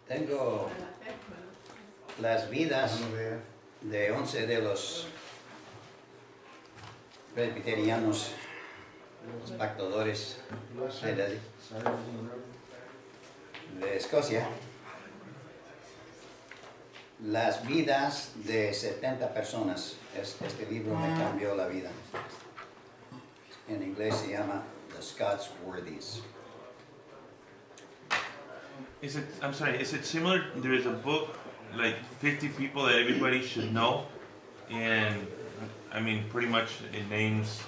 Tengo las vidas de 11 de los presbiterianos, los pactadores de Escocia. Las vidas de 70 personas. Este libro me cambió la vida. En inglés se llama The Scots Worthies. Is it similar? There is a book, like 50 people that everybody should know, and I mean, pretty much it names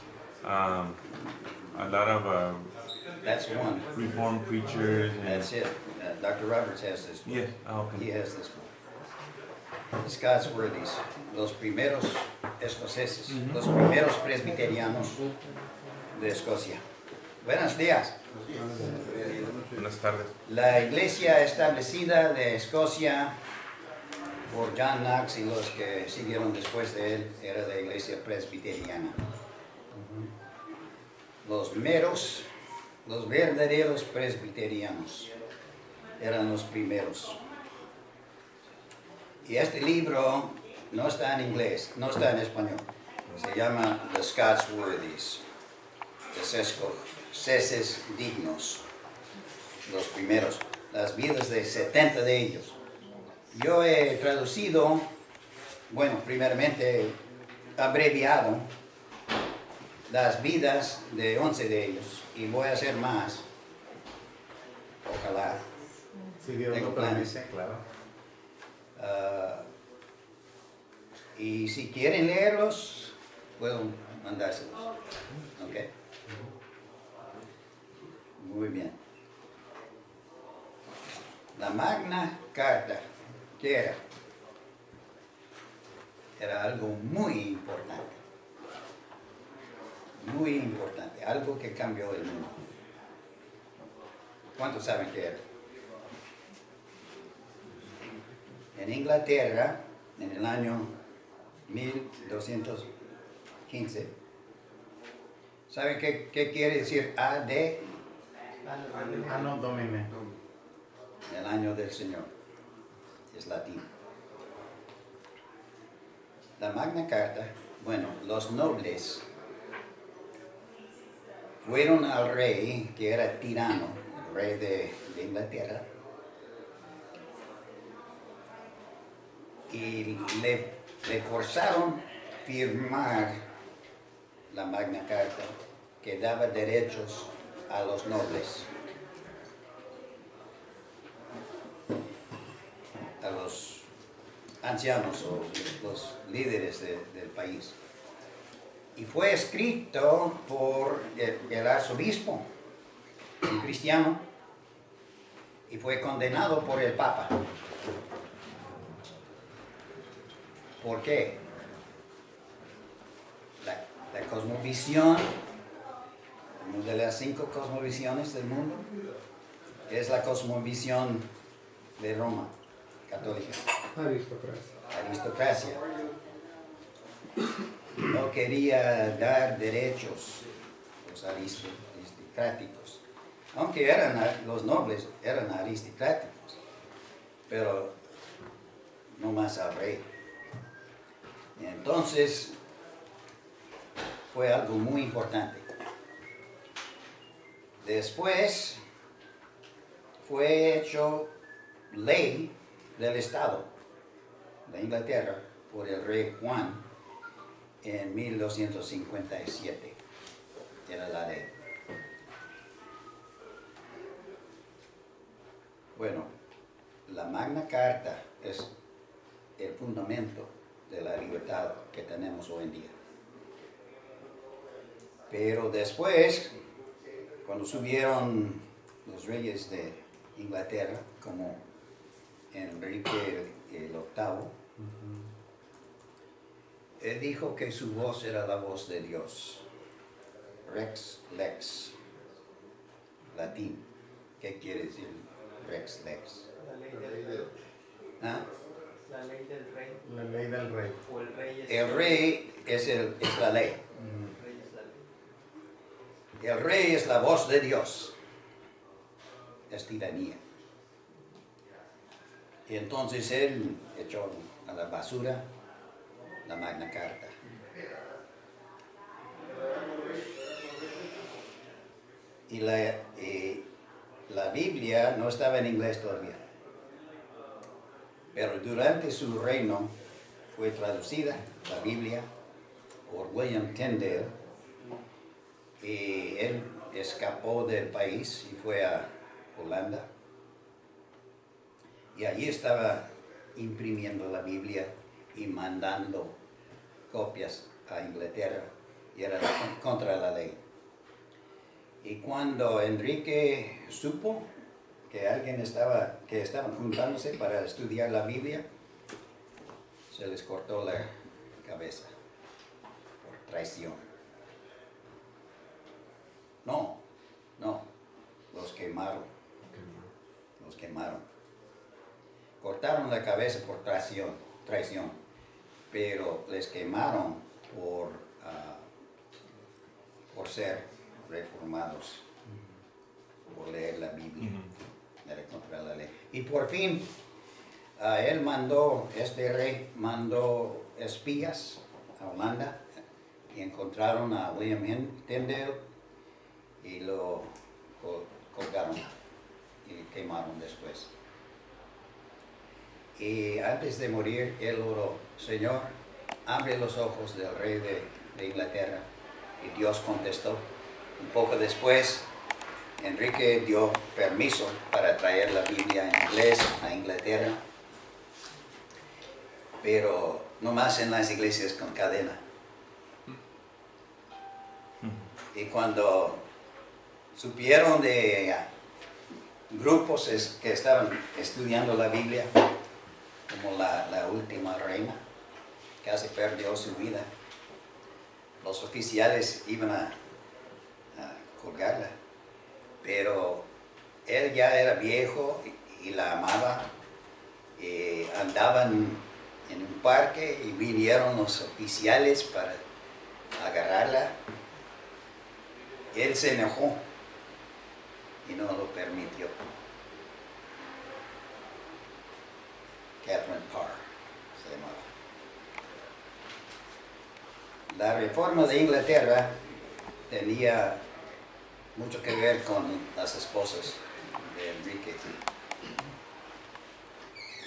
a lot of That's one. Reformed preachers. And That's it. Dr. Roberts has this book. yeah, okay. He has this book. The Scots Worthies. Los primeros escoceses. Los primeros presbiterianos de Escocia. Buenos días. Buenas tardes. La iglesia establecida de Escocia por John Knox y los que siguieron después de él era la iglesia presbiteriana. Los verdaderos presbiterianos eran los primeros. Y este libro no está en inglés, no está en español. Se llama The Scots Worthies. Los escoceses dignos. Los primeros. Las vidas de 70 de ellos. Yo he traducido, bueno, primeramente abreviado las vidas de 11 de ellos. Y voy a hacer más. Ojalá. Si Dios Tengo lo planes. permite, claro. Y si quieren leerlos, puedo mandárselos. ¿Ok? Muy bien. La Magna Carta, ¿qué era? Era algo muy importante. Muy importante. Algo que cambió el mundo. ¿Cuántos saben qué era? En Inglaterra, en el año 1215, ¿saben qué quiere decir AD? Anno Domini. El año del Señor. Es latín. La Magna Carta, bueno, los nobles fueron al rey, que era tirano, el rey de Inglaterra, y le forzaron firmar la Magna Carta que daba derechos a los nobles, a los ancianos o los líderes del país. Y fue escrito por el arzobispo, un cristiano, y fue condenado por el Papa. ¿Por qué? La cosmovisión, una de las 5 cosmovisiones del mundo, es la cosmovisión de Roma, católica. Aristocracia. No quería dar derechos los aristocráticos, aunque los nobles eran aristocráticos, pero no más al rey. Entonces, fue algo muy importante. Después, fue hecho ley del Estado de Inglaterra por el rey Juan en 1257. Era la ley. Bueno, la Magna Carta es el fundamento de la libertad que tenemos hoy en día. Pero después, cuando subieron los reyes de Inglaterra, como Enrique el VIII, él dijo que su voz era la voz de Dios. Rex lex, latín. ¿Qué quiere decir rex lex? La ley del rey. ¿Ah? La ley del rey. La ley del rey. O el rey es El rey es la ley. El rey es la ley. El rey es la voz de Dios. Es tiranía. Y entonces él echó a la basura la Magna Carta. Y la Biblia no estaba en inglés todavía. Pero durante su reino fue traducida la Biblia por William Tyndale. Y él escapó del país y fue a Holanda. Y allí estaba imprimiendo la Biblia y mandando copias a Inglaterra. Y era contra la ley. Y cuando Enrique supo que que estaban juntándose para estudiar la Biblia, se les cortó la cabeza por traición. No, los quemaron. Los quemaron. Cortaron la cabeza por traición, pero les quemaron por ser reformados, por leer la Biblia. Era contra la ley. Y por fin, este rey mandó espías a Holanda y encontraron a William Tyndale y lo colgaron y quemaron después. Y antes de morir, él oró: Señor, abre los ojos del rey de Inglaterra. Y Dios contestó. Un poco después, Enrique dio permiso para traer la Biblia en inglés a Inglaterra, pero no más en las iglesias con cadena. Y cuando supieron de grupos que estaban estudiando la Biblia, como la última reina, casi perdió su vida, los oficiales iban a colgarla. Pero él ya era viejo y la amaba. Andaban en un parque y vinieron los oficiales para agarrarla. Él se enojó y no lo permitió. Catherine Parr se llamaba. La reforma de Inglaterra tenía mucho que ver con las esposas de Enrique.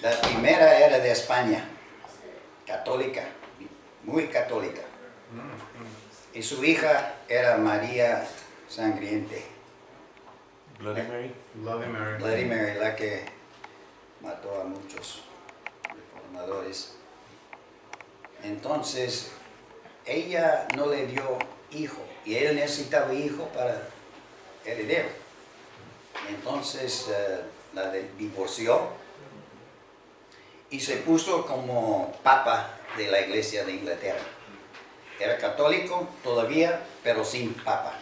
La primera era de España, católica, muy católica. Y su hija era María Sangriente, Bloody Mary. Bloody Mary. Bloody Mary, la que mató a muchos reformadores. Entonces, ella no le dio hijo y él necesitaba hijo para heredero. Entonces la divorció y se puso como papa de la iglesia de Inglaterra. Era católico todavía, pero sin papa.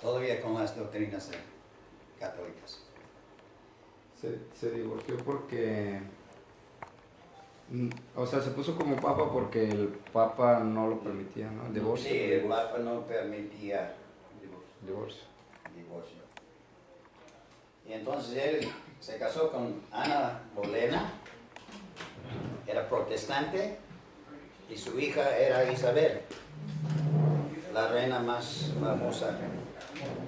Todavía con las doctrinas católicas. Se divorció porque, o sea, se puso como papa porque el papa no lo permitía, ¿no? El divorcio. Sí, el papa no permitía Divorcio. divorcio. Y entonces él se casó con Ana Bolena, era protestante, y su hija era Isabel, la reina más famosa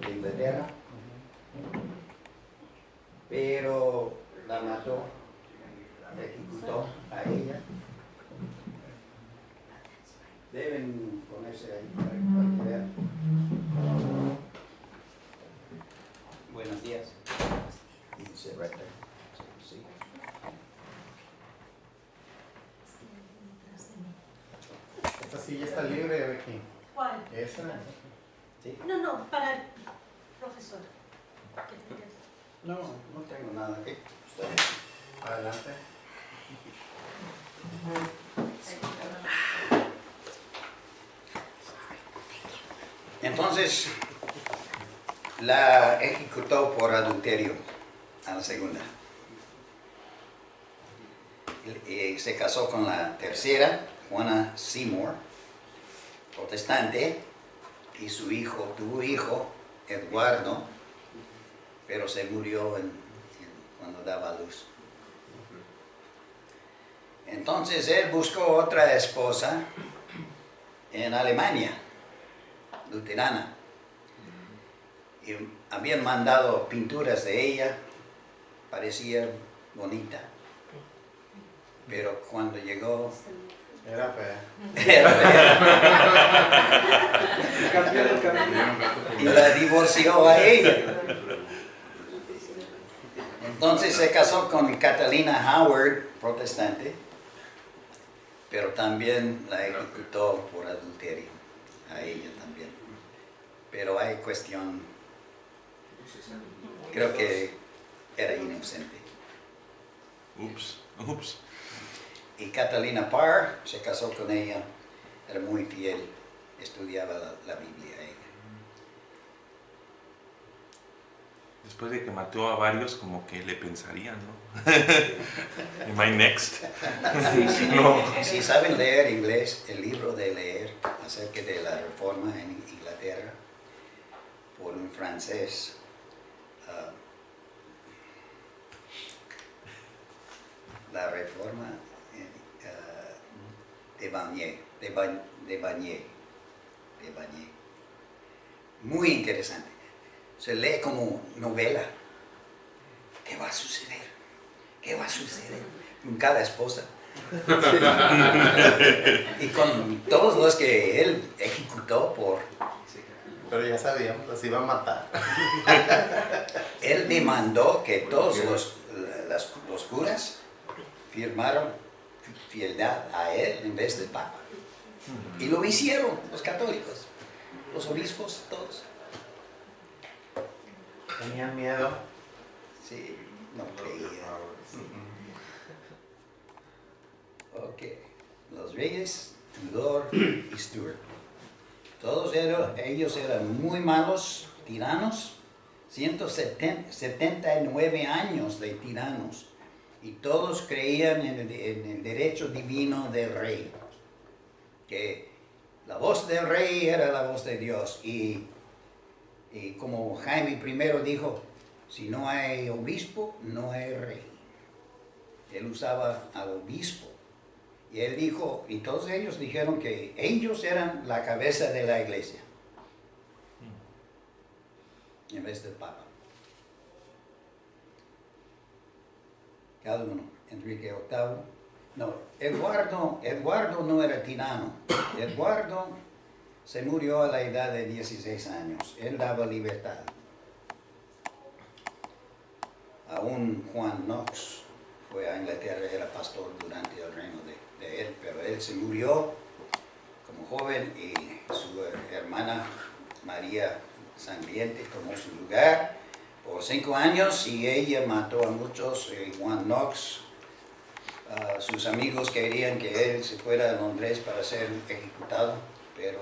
de Inglaterra. Pero la mató, la ejecutó a ella. Deben ponerse ahí para que vean. Buenos días. Dice right there. Sí. Esta silla está libre, Becky. ¿Cuál? Esa. ¿Sí? No, para el profesor. ¿Qué tienes? No tengo nada aquí. Está bien. Adelante. Entonces, la ejecutó por adulterio a la segunda. Y se casó con la tercera, Juana Seymour, protestante, y tuvo hijo, Eduardo, pero se murió cuando daba a luz. Entonces él buscó otra esposa en Alemania, luterana. Y habían mandado pinturas de ella, parecía bonita. Pero cuando llegó, Era fea. era fea. Cambió el camino. Y la divorció a ella. Entonces se casó con Catalina Howard, protestante, pero también la ejecutó por adulterio, a ella también. Pero hay cuestión, creo que era inocente. Ups. Y Catalina Parr se casó con ella, era muy fiel, estudiaba la Biblia ella. Después de que mató a varios, como que le pensarían, ¿no? Am I next? No. Si saben leer inglés, el libro de leer acerca de la reforma en Inglaterra, por un francés, la reforma de Bagné. Muy interesante. Se lee como novela. ¿Qué va a suceder? ¿Qué va a suceder con cada esposa? Y con todos los que él ejecutó por... Pero ya sabíamos, los iba a matar. Él demandó que todos los curas firmaron fieldad a él en vez del Papa. Y lo hicieron los católicos, los obispos, todos. Tenían miedo. Sí, no creía. Ok, los reyes, Tudor y Stuart. Todos ellos eran muy malos tiranos, 179 años de tiranos, y todos creían en el derecho divino del rey, que la voz del rey era la voz de Dios, y como Jaime I dijo, si no hay obispo, no hay rey. Él usaba al obispo. Y él dijo, y todos ellos dijeron que ellos eran la cabeza de la iglesia, en vez del Papa. Cada uno, Enrique VIII. No, Eduardo no era tirano. Eduardo se murió a la edad de 16 años. Él daba libertad. Aún Juan Knox fue a Inglaterra, era pastor durante el reino de él, pero él se murió como joven y su hermana María Sangriente tomó su lugar por 5 años y ella mató a muchos. Juan Knox, sus amigos querían que él se fuera a Londres para ser ejecutado, pero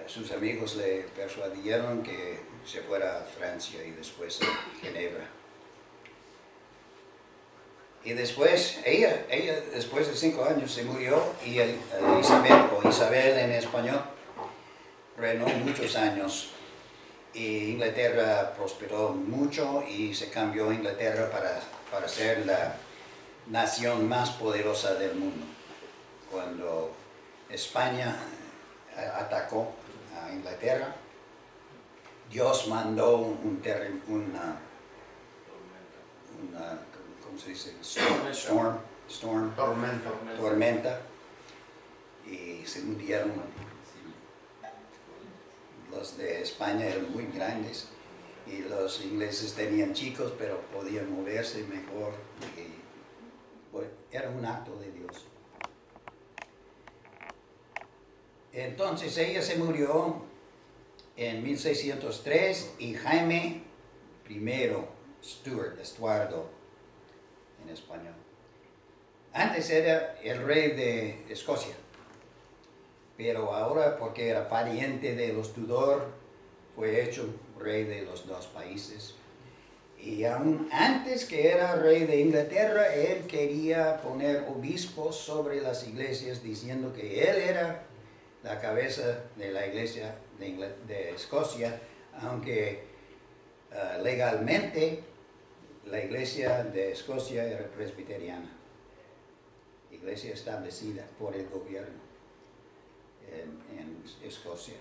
sus amigos le persuadieron que se fuera a Francia y después a Ginebra. Y después, ella después de 5 años se murió y Isabel en español, reinó muchos años. Y Inglaterra prosperó mucho y se cambió Inglaterra para ser la nación más poderosa del mundo. Cuando España atacó a Inglaterra, Dios mandó una ¿cómo se dice? Tormenta, y se murieron. Los de España eran muy grandes y los ingleses tenían chicos, pero podían moverse mejor. Y, bueno, era un acto de Dios. Entonces ella se murió en 1603 y Jaime I, Estuardo en español. Antes era el rey de Escocia, pero ahora, porque era pariente de los Tudor, fue hecho rey de los 2 países. Y aún antes que era rey de Inglaterra, él quería poner obispos sobre las iglesias, diciendo que él era la cabeza de la iglesia de Escocia, aunque legalmente la iglesia de Escocia era presbiteriana. iglesia establecida por el gobierno en Escocia.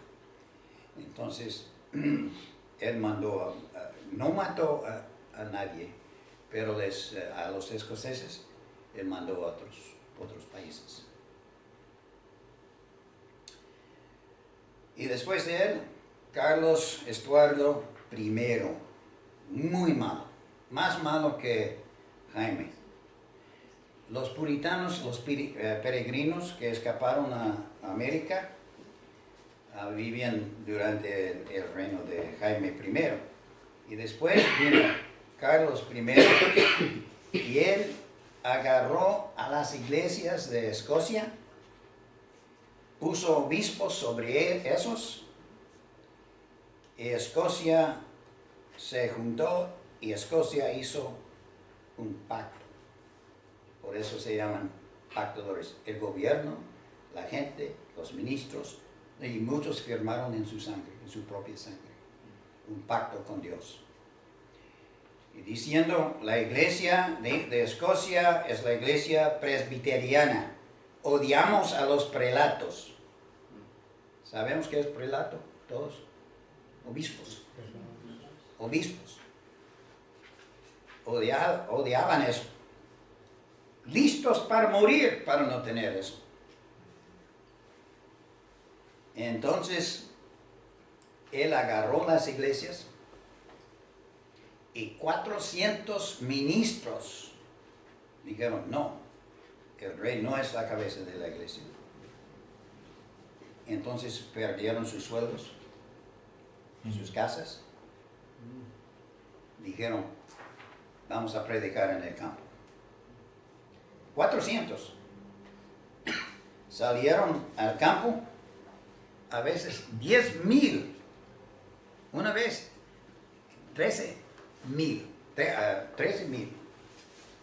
Entonces, él mandó, no mató a nadie, pero a los escoceses, él mandó a otros países. Y después de él, Carlos Estuardo I, muy malo, más malo que Jaime. Los puritanos, los peregrinos que escaparon a América, vivían durante el reino de Jaime I. Y después vino Carlos I y él agarró a las iglesias de Escocia, puso obispos sobre esos, y Escocia se juntó y Escocia hizo un pacto. Por eso se llaman pactadores. El gobierno, la gente, los ministros, y muchos firmaron en su sangre, en su propia sangre, un pacto con Dios. Y diciendo, la iglesia de Escocia es la iglesia presbiteriana. Odiamos a los prelatos. ¿Sabemos qué es prelato? Todos. Obispos. Obispos. Odiaban eso. Listos para morir para no tener eso. Entonces, él agarró las iglesias y 400 ministros dijeron, no, el rey no es la cabeza de la iglesia. Entonces perdieron sus sueldos, sus casas. Dijeron, vamos a predicar en el campo. 400 salieron al campo, a veces 10,000, una vez 13,000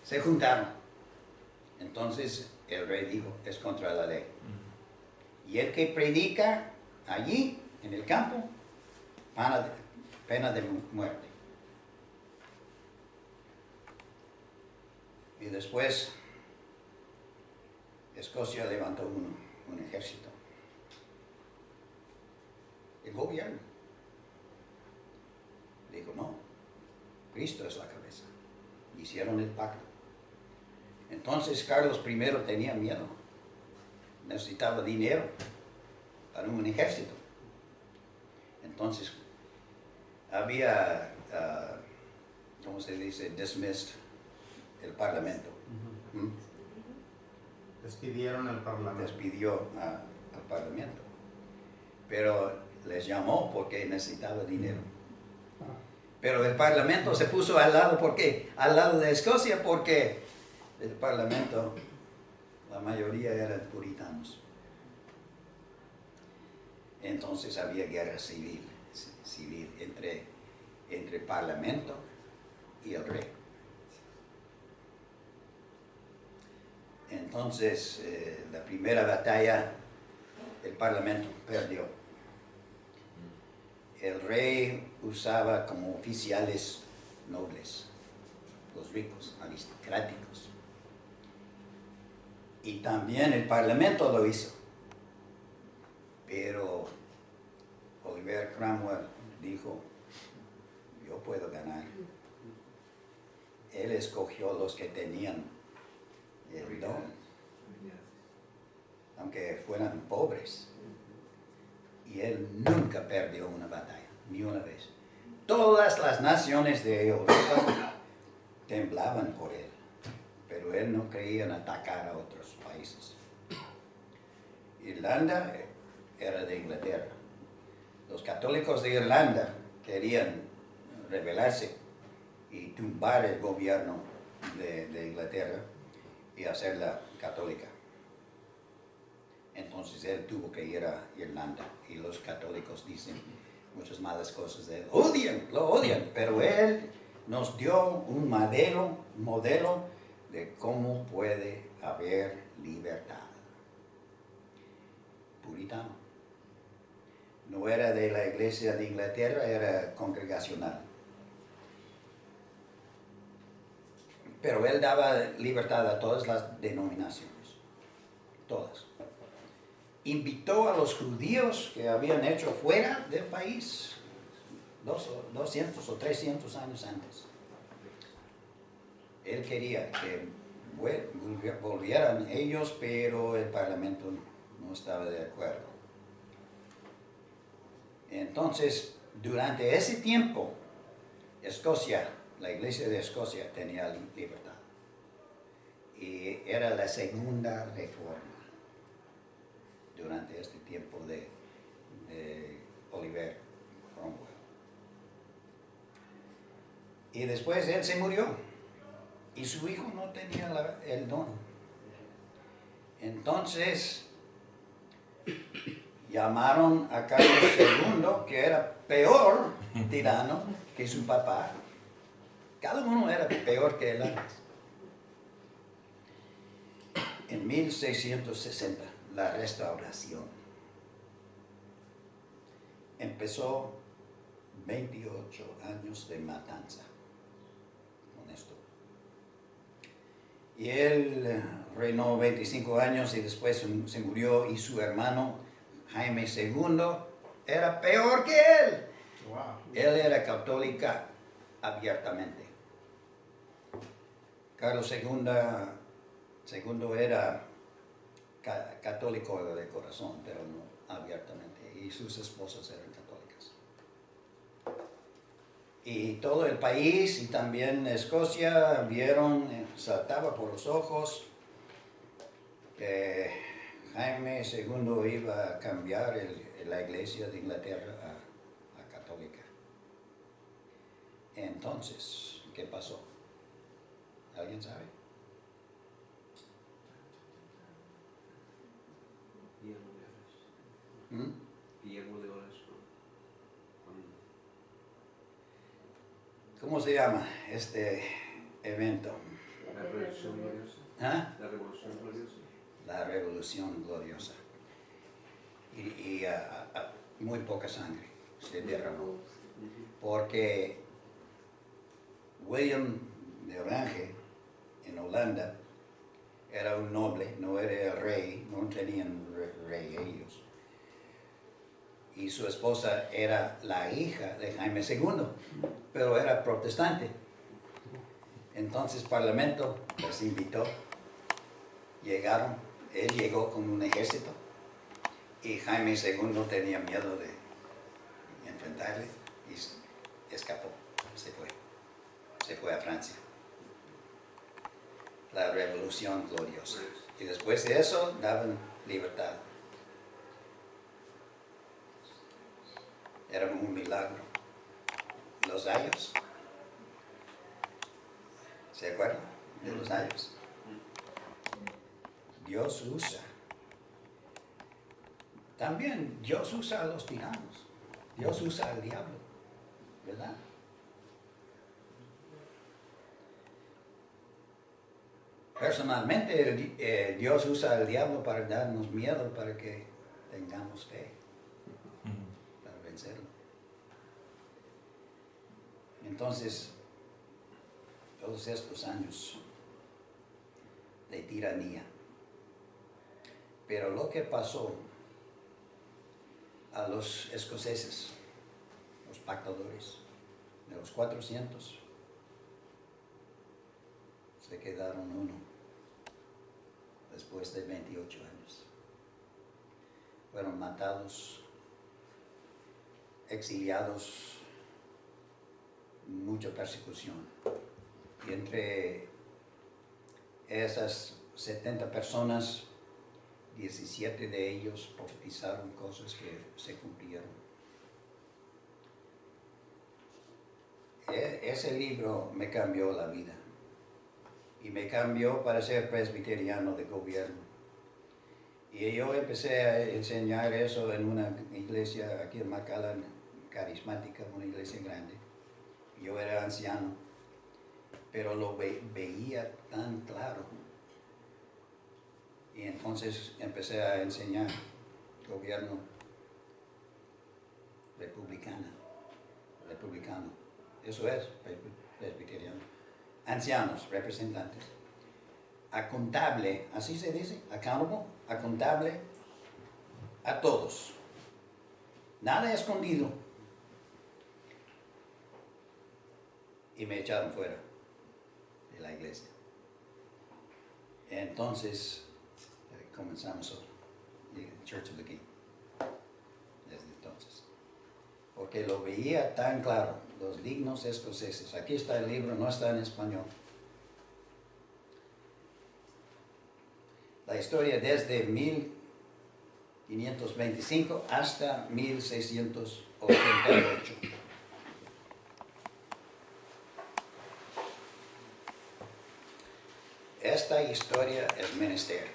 se juntaron. Entonces el rey dijo, es contra la ley. Y el que predica allí, en el campo, pena de muerte. Y después Escocia levantó un ejército. El gobierno dijo, no, Cristo es la cabeza. Hicieron el pacto. Entonces Carlos I tenía miedo. Necesitaba dinero para un ejército. Entonces había, ¿cómo se dice? Dismissed el parlamento. Despidieron el parlamento. Despidió al parlamento. Pero les llamó porque necesitaba dinero. Pero el parlamento se puso al lado, ¿por qué? Al lado de Escocia, porque el parlamento, la mayoría eran puritanos. Entonces había guerra civil entre el parlamento y el rey. Entonces, la primera batalla, el parlamento perdió. El rey usaba como oficiales nobles, los ricos, aristocráticos. Y también el parlamento lo hizo. Pero Oliver Cromwell dijo, yo puedo ganar. Él escogió los que tenían el don, aunque fueran pobres. Y él nunca perdió una batalla, ni una vez. Todas las naciones de Europa temblaban por él, pero él no creía en atacar a otros países. Irlanda era de Inglaterra. Los católicos de Irlanda querían rebelarse y tumbar el gobierno de Inglaterra y hacerla católica. Entonces él tuvo que ir a Irlanda y los católicos dicen muchas malas cosas de él. Lo odian, pero él nos dio un modelo de cómo puede haber libertad. Puritano. No era de la iglesia de Inglaterra, era congregacional. Pero él daba libertad a todas las denominaciones. todas. Invitó a los judíos que habían hecho fuera del país 200 o 300 años antes. Él quería que volvieran ellos, pero el Parlamento no estaba de acuerdo. Entonces, durante ese tiempo, Escocia, la iglesia de Escocia tenía libertad. Y era la segunda reforma durante este tiempo de Oliver Cromwell. Y después él se murió y su hijo no tenía el don. Entonces llamaron a Carlos II, que era peor tirano que su papá. Cada uno era peor que él antes. En 1660, la restauración empezó 28 años de matanza con esto. Y él reinó 25 años y después se murió, y su hermano Jaime II era peor que él. Wow. Él era católica abiertamente. Carlos II era católico de corazón, pero no abiertamente, y sus esposas eran católicas. Y todo el país y también Escocia vieron, saltaba por los ojos que Jaime II iba a cambiar la iglesia de Inglaterra a católica. Entonces, ¿qué pasó? ¿Alguien sabe? ¿Mm? Guillermo de Oresco. ¿Cómo se llama este evento? La Revolución Gloriosa. ¿Ah? La Revolución Gloriosa. La Revolución Gloriosa. Y muy poca sangre se derramó. Porque William de Orange, en Holanda, era un noble, no era el rey, no tenían rey ellos. Y su esposa era la hija de Jaime II, pero era protestante. Entonces el Parlamento les invitó, llegaron, él llegó con un ejército y Jaime II tenía miedo de enfrentarle y escapó, se fue a Francia. La Revolución Gloriosa. Y después de eso daban libertad. Era un milagro. Los ayos. ¿Se acuerdan de los ayos? Dios usa. También Dios usa a los tiranos. Dios usa al diablo. ¿Verdad? Personalmente, Dios usa al diablo para darnos miedo, para que tengamos fe, para vencerlo. Entonces, todos estos años de tiranía. Pero lo que pasó a los escoceses, los pactadores, de los 400, se quedaron uno después de 28 años. Fueron matados, exiliados, mucha persecución. Y entre esas 70 personas, 17 de ellos profetizaron cosas que se cumplieron. Ese libro me cambió la vida. Y me cambió para ser presbiteriano de gobierno. Y yo empecé a enseñar eso en una iglesia aquí en Macallan, carismática, una iglesia grande. Yo era anciano, pero lo veía tan claro. Y entonces empecé a enseñar gobierno republicano. Eso es presbiteriano. Ancianos, representantes. A contable, así se dice, accountable, contable a todos. Nada escondido. Y me echaron fuera de la iglesia. Entonces comenzamos Church of the King. Desde entonces. Porque lo veía tan claro, los dignos escoceses. Aquí está el libro, no está en español. La historia desde 1525 hasta 1688. Esta historia es menester.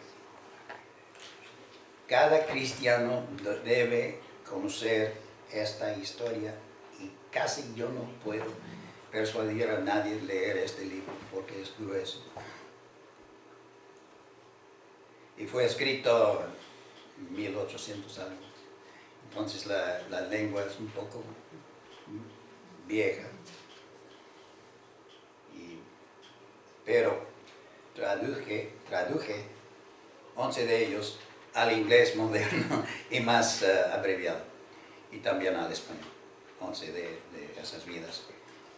Cada cristiano debe conocer esta historia y casi yo no puedo persuadir a nadie a leer este libro porque es grueso. Y fue escrito en 1800 algo. Entonces la lengua es un poco vieja. Pero traduje 11 de ellos al inglés moderno y más abreviado. Y también al español. 11 de esas vidas.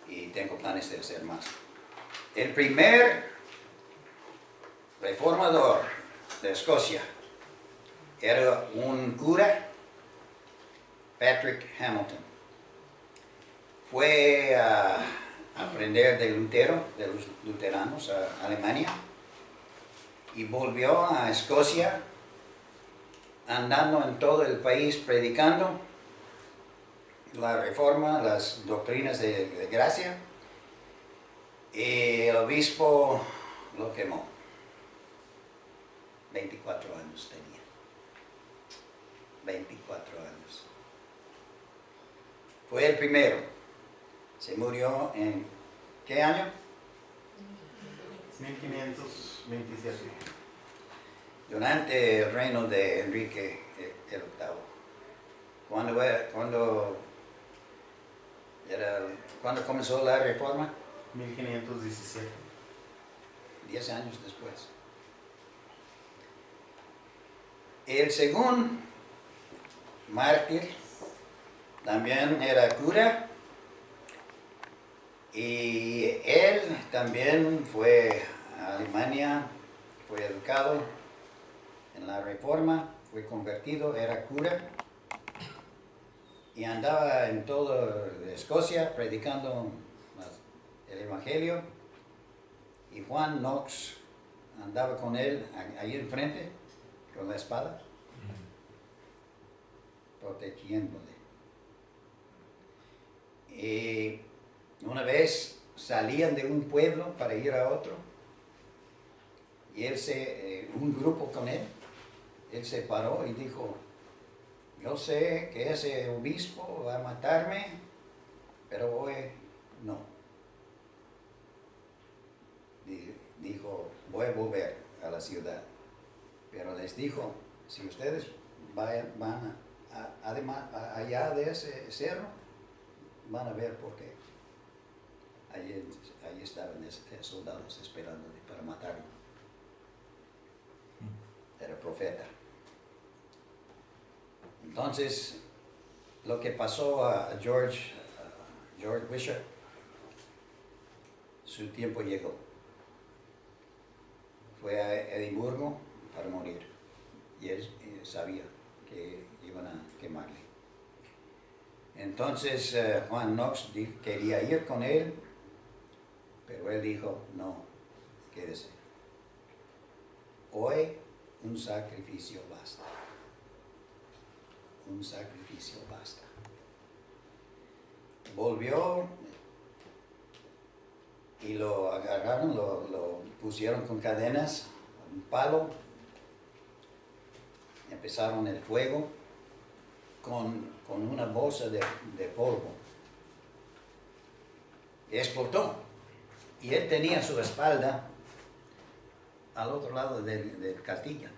Y tengo planes de hacer más. El primer reformador de Escocia era un cura, Patrick Hamilton. Fue a aprender de Lutero, de los luteranos, a Alemania, y volvió a Escocia andando en todo el país predicando la reforma, las doctrinas de gracia, y el obispo lo quemó. 24 años tenía. 24 años. Fue el primero. Se murió en ¿qué año? 1527. Durante el reino de Enrique el VIII. ¿Cuándo comenzó la reforma? 1517. 10 años después. El segundo mártir también era cura y él también fue a Alemania, fue educado en la Reforma, fue convertido, era cura y andaba en toda Escocia predicando el Evangelio, y Juan Knox andaba con él ahí enfrente con la espada, protegiéndole. Y una vez salían de un pueblo para ir a otro, y un grupo con él se paró y dijo: yo sé que ese obispo va a matarme, pero hoy no. Dijo: voy a volver a la ciudad. Pero les dijo: si ustedes van además allá de ese cerro, van a ver por qué. Allí estaban soldados esperando para matarlo. Era profeta. Entonces, lo que pasó a George Wishart, su tiempo llegó. Fue a Edimburgo para morir, y él sabía que iban a quemarle. Entonces Juan Knox quería ir con él, pero él dijo: no, quédese. Hoy un sacrificio basta. Un sacrificio basta. Volvió y lo agarraron, lo pusieron con cadenas, un palo, empezaron el fuego con una bolsa de polvo. Explotó, y él tenía su espalda al otro lado del castillo.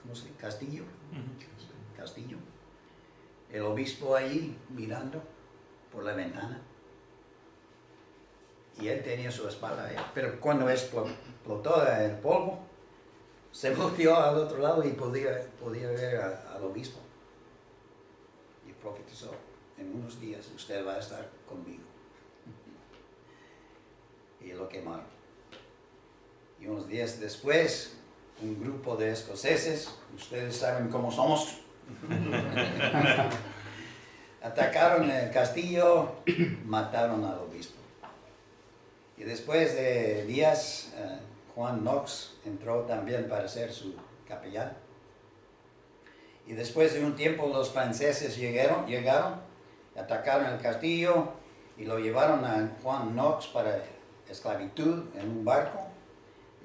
¿Cómo se dice? Castillo. Castillo. El obispo ahí mirando por la ventana. Y él tenía su espalda ahí. Pero cuando explotó el polvo, se volteó al otro lado y podía ver al obispo. Y profetizó, en unos días usted va a estar conmigo. Y lo quemaron. Y unos días después, un grupo de escoceses, ustedes saben cómo somos, atacaron el castillo, mataron al obispo. Y después de días, Juan Knox entró también para ser su capellán. Y después de un tiempo los franceses llegaron, atacaron el castillo y lo llevaron a Juan Knox para esclavitud en un barco.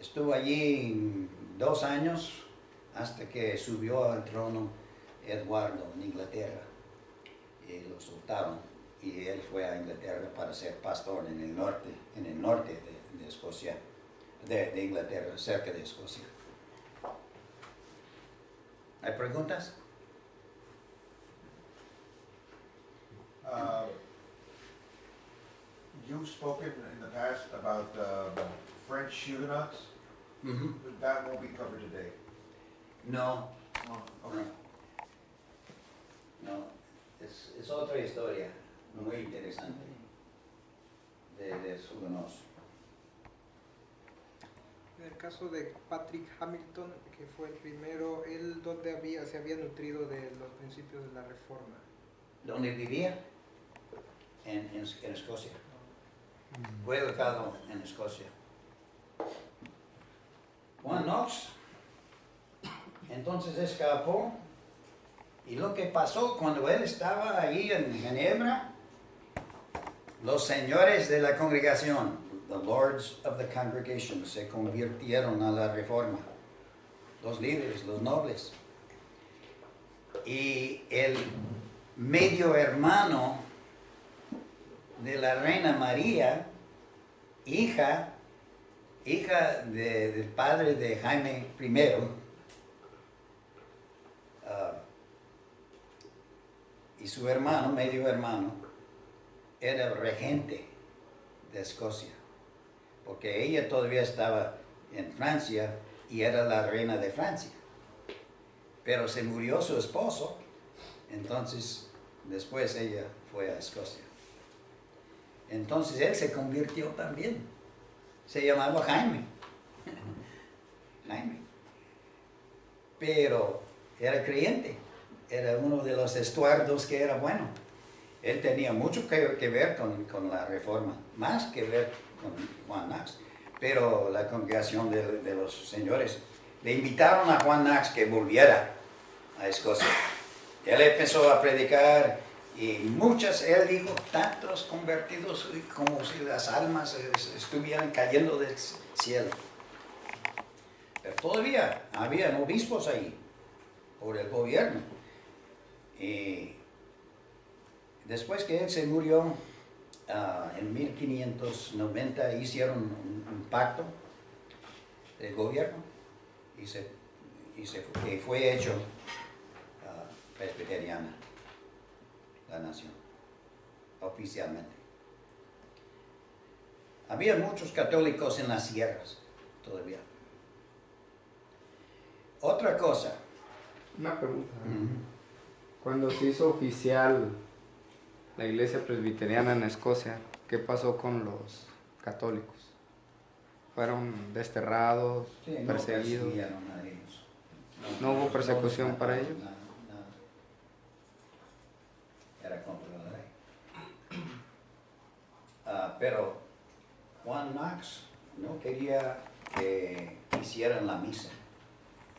Estuvo allí 2 años hasta que subió al trono Eduardo en Inglaterra. Y lo soltaron y él fue a Inglaterra para ser pastor en el norte de Escocia, de Inglaterra, cerca de Escocia. ¿Hay preguntas? You've spoken in the past about French Huguenots. That won't be covered today. No, Okay. no. Es otra historia muy interesante de los hugonots. En el caso de Patrick Hamilton, que fue el primero, él donde se había nutrido de los principios de la Reforma. ¿Dónde vivía? En Escocia. Fue educado en Escocia. Juan Knox entonces escapó, y lo que pasó cuando él estaba ahí en Ginebra, los señores de la congregación, the lords of the congregation, se convirtieron a la Reforma, los líderes, los nobles. Y el medio hermano de la reina María, hija del padre de Jaime I, y su hermano, medio hermano, era el regente de Escocia, porque ella todavía estaba en Francia y era la reina de Francia. Pero se murió su esposo, entonces después ella fue a Escocia. Entonces él se convirtió también. Se llamaba Jaime. Jaime. Pero era creyente. Era uno de los estuardos que era bueno. Él tenía mucho que ver con la Reforma, más que ver con Juan Knox. Pero la congregación de los señores le invitaron a Juan Knox que volviera a Escocia. Él empezó a predicar y él dijo, tantos convertidos como si las almas estuvieran cayendo del cielo. Pero todavía había obispos ahí por el gobierno. Y después que él se murió, en 1590 hicieron un pacto del gobierno y fue hecho presbiteriana la nación, oficialmente. Había muchos católicos en las sierras todavía. Otra cosa. Una pregunta. Cuando se hizo oficial la iglesia presbiteriana en Escocia, ¿qué pasó con los católicos? ¿Fueron desterrados, Sí, no perseguidos? persiguieron a ellos. ¿No hubo persecución los para mataron, ellos? nada. Era contra la ley. Pero Juan Knox no quería que hicieran la misa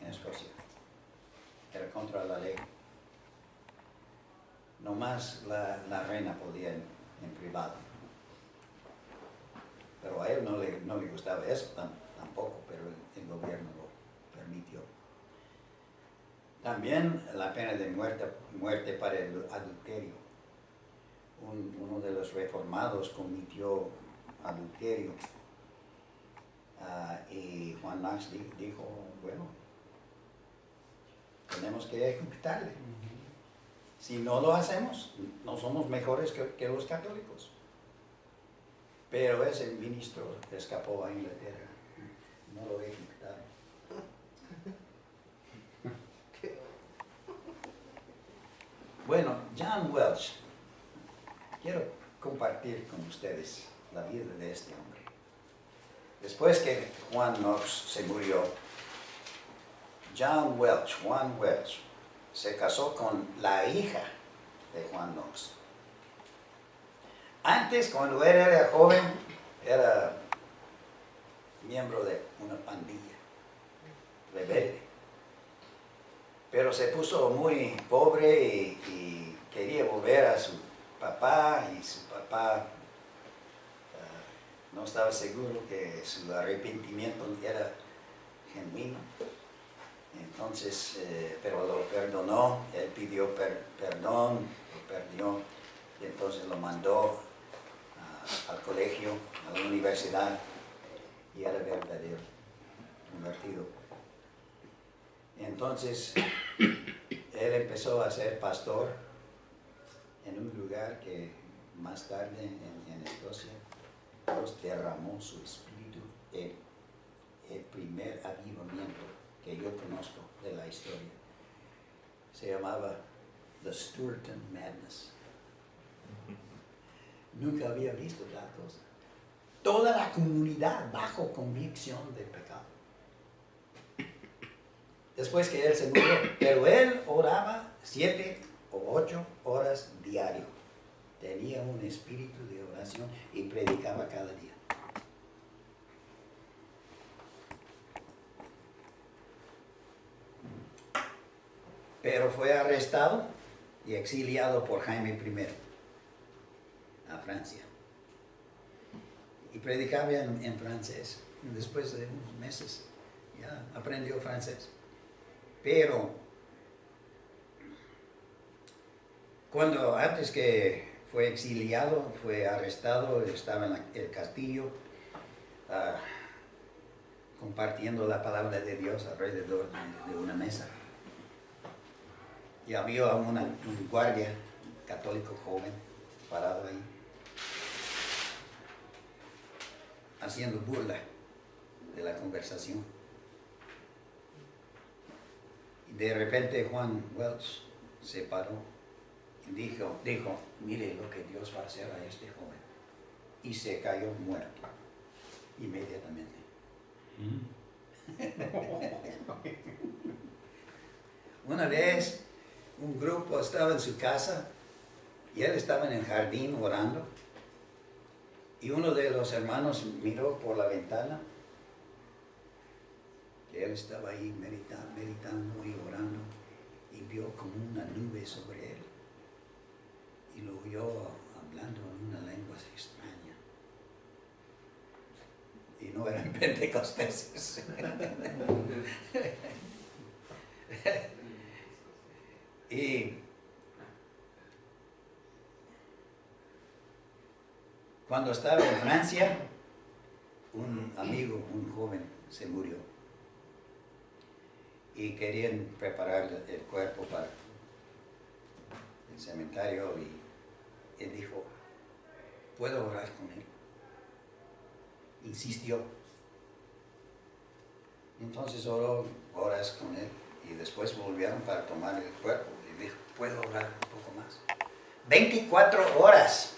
en Escocia. Era contra la ley. Nomás la reina podía en privado. Pero a él no le gustaba eso tampoco, pero el gobierno lo permitió. También la pena de muerte para el adulterio. Uno de los reformados cometió adulterio y Juan Knox dijo, bueno, tenemos que ejecutarle. Si no lo hacemos, no somos mejores que los católicos. Pero ese ministro escapó a Inglaterra, no lo ejecutaron. Bueno, John Welch, quiero compartir con ustedes la vida de este hombre. Después que Juan Knox se murió, Juan Welch, se casó con la hija de Juan Knox. Antes, cuando él era joven, era miembro de una pandilla rebelde. Pero se puso muy pobre y quería volver a su papá, y su papá no estaba seguro que su arrepentimiento era genuino. Entonces, pero lo perdonó, él pidió perdón, lo perdió, y entonces lo mandó al colegio, a la universidad, y era verdadero, convertido. Entonces, él empezó a ser pastor en un lugar que más tarde en Escocia, Dios derramó su espíritu, el primer avivamiento que yo conozco de la historia. Se llamaba The Stewarton Madness. Nunca había visto tal cosa. Toda la comunidad bajo convicción de pecado. Después que él se murió, pero él oraba 7 o 8 horas diario. Tenía un espíritu de oración y predicaba cada día. Pero fue arrestado y exiliado por Jaime I a Francia. Y predicaba en francés. Después de unos meses ya aprendió francés. Pero antes que fue exiliado, fue arrestado, estaba en el castillo compartiendo la palabra de Dios alrededor de una mesa. Y había un guardia católico joven parado ahí, haciendo burla de la conversación. Y de repente Juan Welch se paró y dijo, mire lo que Dios va a hacer a este joven. Y se cayó muerto inmediatamente. Una vez un grupo estaba en su casa y él estaba en el jardín orando, y uno de los hermanos miró por la ventana que él estaba ahí meditando y orando, y vio como una nube sobre él y lo oyó hablando en una lengua extraña, y no eran pentecosteses. Y cuando estaba en Francia, un amigo, un joven, se murió. Y querían preparar el cuerpo para el cementerio, y él dijo, ¿puedo orar con él? Insistió. Entonces oras con él, y después volvieron para tomar el cuerpo, y dijo, ¿puedo orar un poco más? 24 horas.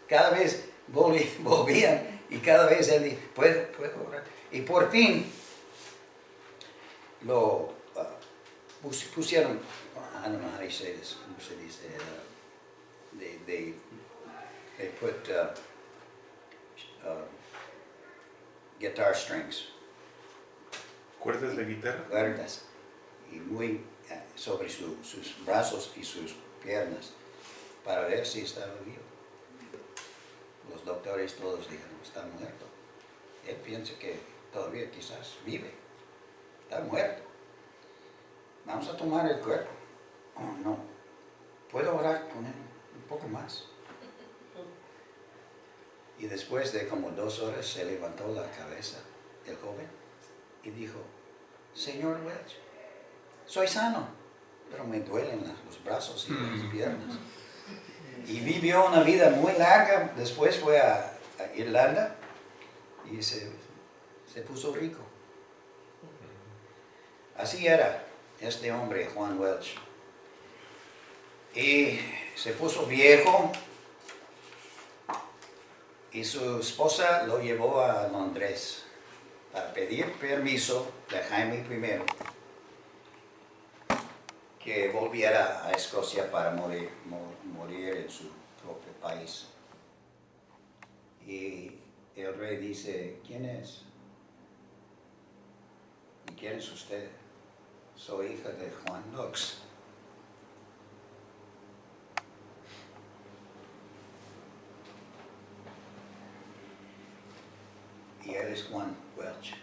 Cada vez volvían, y cada vez él dijo, ¿puedo orar? Y por fin lo pusieron, I don't know how you say this, ¿cómo se dice? They put guitar strings. ¿Cuerdas de guitarra? Cuerdas, y muy sobre sus brazos y sus piernas, para ver si estaba vivo. Los doctores todos dijeron, está muerto. Él piensa que todavía quizás vive. Está muerto. Vamos a tomar el cuerpo. Oh, no. ¿Puedo orar con él un poco más? Y después de como 2 horas se levantó la cabeza el joven y dijo, Señor Welch, soy sano, pero me duelen los brazos y las piernas. Y vivió una vida muy larga. Después fue a Irlanda y se puso rico. Así era este hombre, Juan Welch. Y se puso viejo y su esposa lo llevó a Londres para pedir permiso de Jaime I que volviera a Escocia para morir en su propio país. Y el rey dice, ¿quién es? ¿Y quién es usted? Soy hija de Juan Knox. Y él es Juan Welch.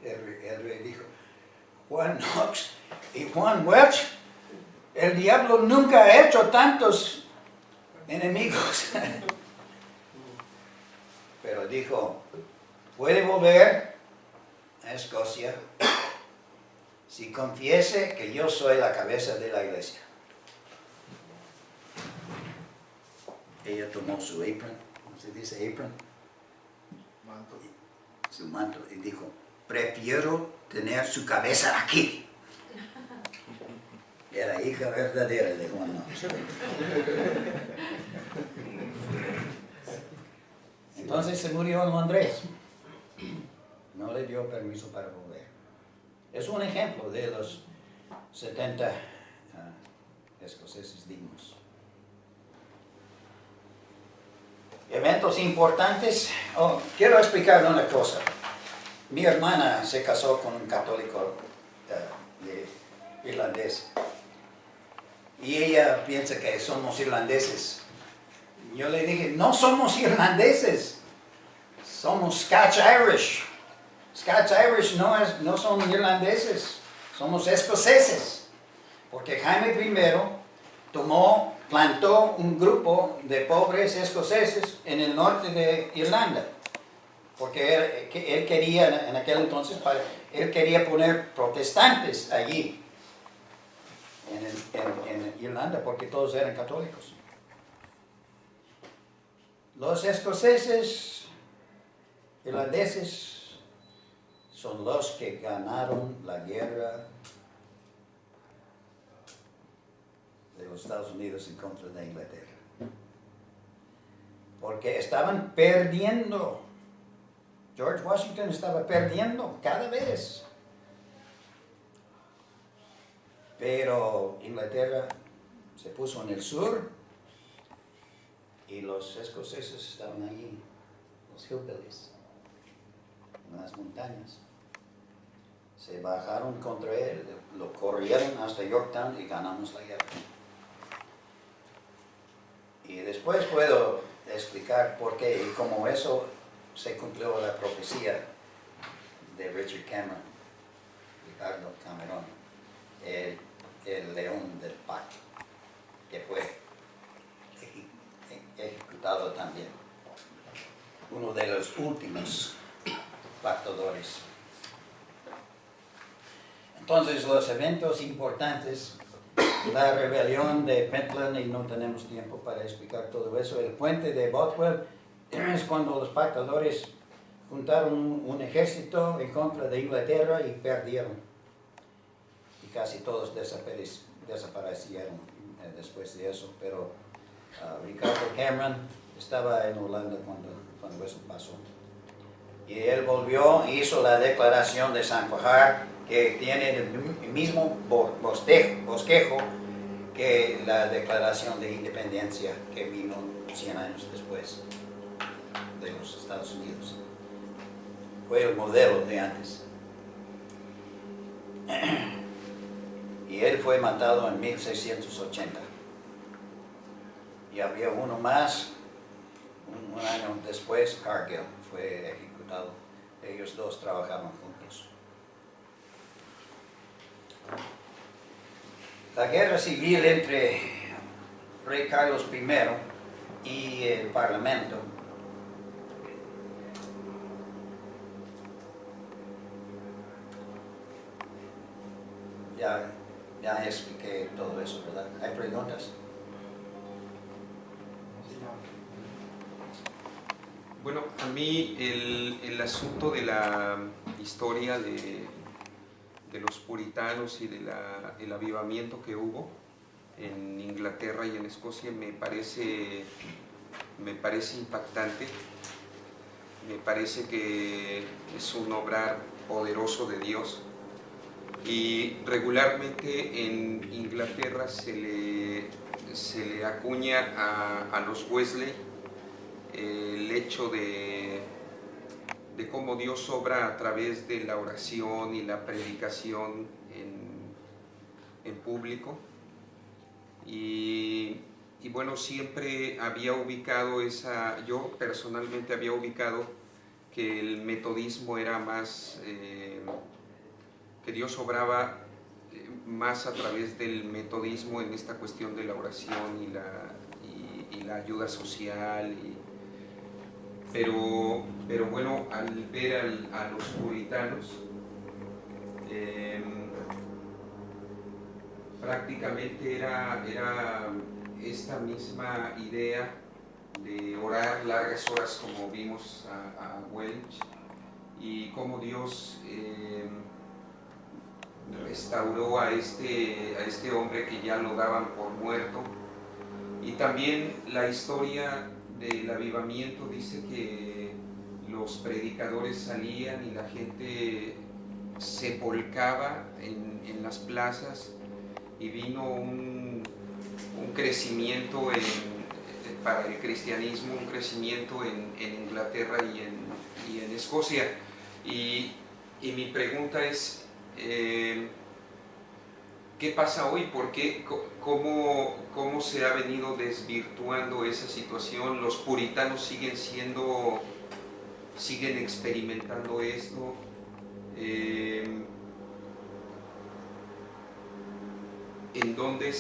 El rey dijo, Juan Knox y Juan Welch, el diablo nunca ha hecho tantos enemigos. Pero dijo, puede volver a Escocia si confiese que yo soy la cabeza de la iglesia. Ella tomó su apron, ¿cómo se dice apron? Manto. Su manto y dijo, prefiero tener su cabeza aquí. Era hija verdadera de Juan Knox. Entonces se murió en Londres. No le dio permiso para volver. Es un ejemplo de los 70 escoceses dignos. Eventos importantes. Oh, quiero explicar una cosa. Mi hermana se casó con un católico irlandés. Y ella piensa que somos irlandeses. Yo le dije, no somos irlandeses. Somos Scotch Irish. Scotch Irish no son irlandeses. Somos escoceses. Porque Jaime I plantó un grupo de pobres escoceses en el norte de Irlanda. Porque él quería, en aquel entonces, él quería poner protestantes allí, en Irlanda, porque todos eran católicos. Los escoceses, irlandeses, son los que ganaron la guerra de los Estados Unidos en contra de Inglaterra. Porque estaban perdiendo. George Washington estaba perdiendo cada vez. Pero Inglaterra se puso en el sur y los escoceses estaban allí, los hillbillies, en las montañas. Se bajaron contra él, lo corrieron hasta Yorktown y ganamos la guerra. Y después puedo explicar por qué y cómo eso se cumplió la profecía de Richard Cameron, Ricardo Cameron, el león del pacto, que fue ejecutado también. Uno de los últimos pactadores. Entonces, los eventos importantes, la rebelión de Pentland, y no tenemos tiempo para explicar todo eso. El puente de Bothwell es cuando los pactadores juntaron un ejército en contra de Inglaterra y perdieron. Y casi todos desaparecieron después de eso. Pero Ricardo Cameron estaba en Holanda cuando eso pasó. Y él volvió e hizo la declaración de San Cuajar, que tiene el mismo bosquejo que la declaración de independencia que vino 100 años después de los Estados Unidos. Fue el modelo de antes. Y él fue matado en 1680. Y había uno más, un año después, Cargill fue ejecutado. Ellos dos trabajaron juntos. La guerra civil entre Rey Carlos I y el Parlamento ya expliqué todo eso, ¿verdad? ¿Hay preguntas? Bueno, a mí el asunto de la historia de los puritanos y del avivamiento que hubo en Inglaterra y en Escocia me parece impactante. Me parece que es un obrar poderoso de Dios. Y regularmente en Inglaterra se le acuña a los Wesley el hecho de cómo Dios obra a través de la oración y la predicación en público. Y bueno, siempre había ubicado yo personalmente había ubicado que el metodismo era más, que Dios obraba más a través del metodismo en esta cuestión de la oración y la ayuda social. Pero bueno, al ver a los puritanos, prácticamente era esta misma idea de orar largas horas, como vimos a Welch, y cómo Dios restauró a este hombre que ya lo daban por muerto. Y también la historia del avivamiento dice que los predicadores salían y la gente se volcaba en las plazas, y vino un crecimiento para el cristianismo, un crecimiento en Inglaterra y en Escocia. Y mi pregunta es, ¿qué pasa hoy? ¿Por qué? ¿Cómo se ha venido desvirtuando esa situación? ¿Los puritanos siguen experimentando esto? ¿En dónde